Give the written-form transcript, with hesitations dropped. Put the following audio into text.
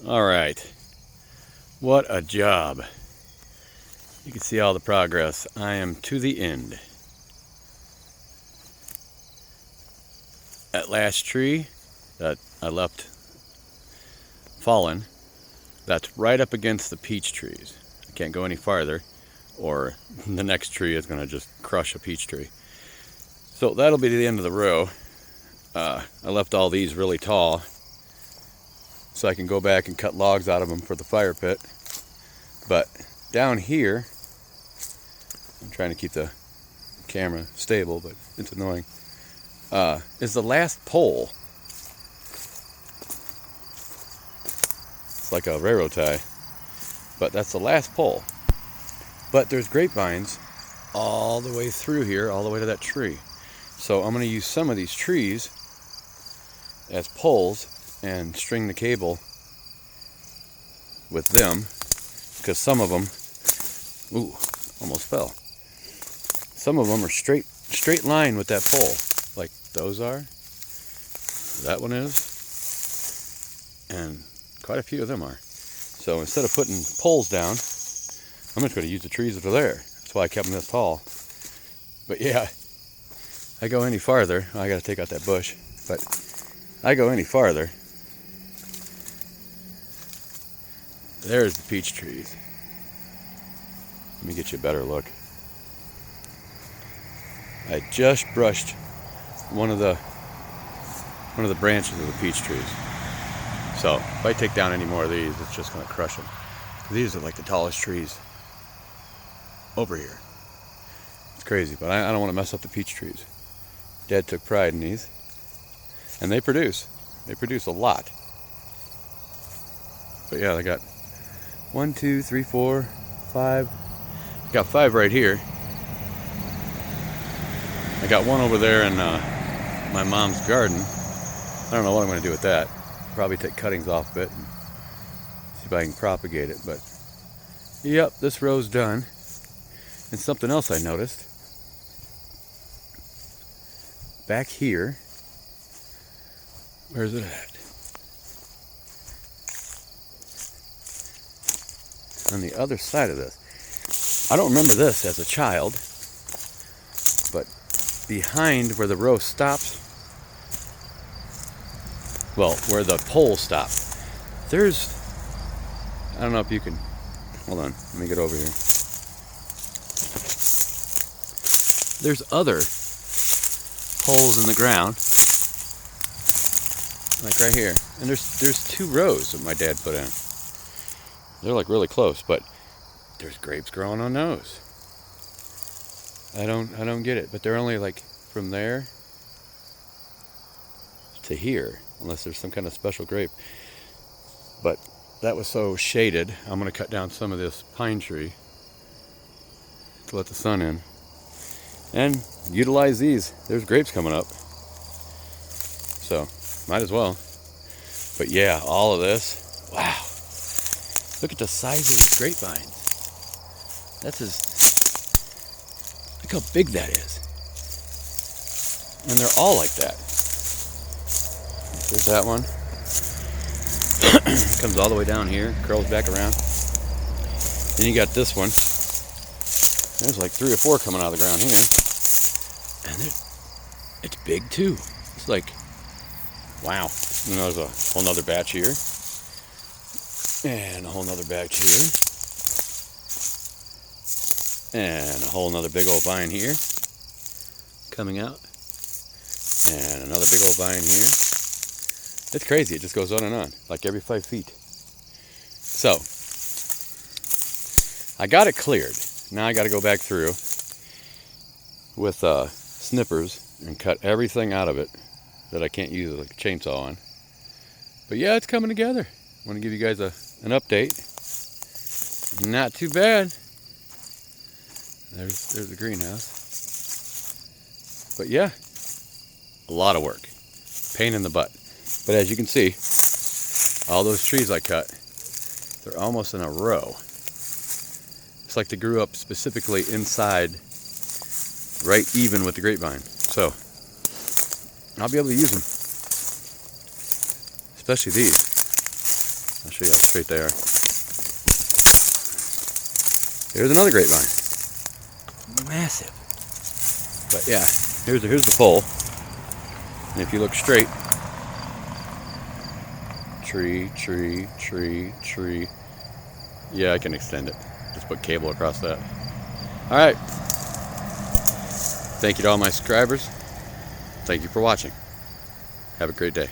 All right, what a job. You can see all the progress. I am to the end. That last tree that I left fallen, that's right up against the peach trees. I can't go any farther or the next tree is going to just crush a peach tree. So that'll be the end of the row. I left all these really tall so I can go back and cut logs out of them for the fire pit. But down here, I'm trying to keep the camera stable, but it's annoying, is the last pole. It's like a railroad tie, but that's the last pole. But there's grapevines all the way through here, all the way to that tree. So I'm going to use some of these trees as poles and string the cable with them, because some of them, ooh, almost fell. Some of them are straight line with that pole, like those are. That one is, and quite a few of them are. So instead of putting poles down, I'm just going to use the trees that are there. That's why I kept them this tall. But yeah, I go any farther, I got to take out that bush, but I go any farther, there's the peach trees. Let me get you a better look. I just brushed one of the branches of the peach trees. So if I take down any more of these, it's just going to crush them. These are like the tallest trees over here. It's crazy, but I don't want to mess up the peach trees. Dad took pride in these, and they produce a lot. But yeah, they got 1, 2, 3, 4, 5. Got 5 right here. I got one over there in my mom's garden. I don't know what I'm going to do with that. Probably take cuttings off of it and see if I can propagate it. But yep, this row's done. And something else I noticed. Back here, where's it at? On the other side of this. I don't remember this as a child, but behind where the row stops, well, where the pole stops, there's, I don't know if you can, hold on, let me get over here. There's other holes in the ground, like right here, and there's 2 rows that my dad put in. They're like really close, but there's grapes growing on those. I don't get it, but they're only like from there to here, unless there's some kind of special grape. But that was so shaded, I'm going to cut down some of this pine tree to let the sun in and utilize these. There's grapes coming up, so might as well. But yeah, all of this, wow, look at the size of these grapevines. Look how big that is. And they're all like that. There's that one. It comes all the way down here, curls back around. Then you got this one. There's like 3 or 4 coming out of the ground here. And it's big too. It's like, wow. And there's a whole nother batch here. And a whole nother batch here. And a whole nother big old vine here. Coming out. And another big old vine here. It's crazy. It just goes on and on. Like every 5 feet. So, I got it cleared. Now I got to go back through with snippers and cut everything out of it that I can't use like a chainsaw on. But yeah, it's coming together. I want to give you guys an update. Not too bad. There's the greenhouse. But yeah, a lot of work. Pain in the butt. But as you can see, all those trees I cut, they're almost in a row. It's like they grew up specifically inside, right even with the grapevine. So, I'll be able to use them. Especially these. I'll show you how straight they are. Here's another grapevine. Massive. But yeah, here's the pole. And if you look straight, tree, tree, tree, tree. Yeah, I can extend it. Just put cable across that. All right. Thank you to all my subscribers. Thank you for watching. Have a great day.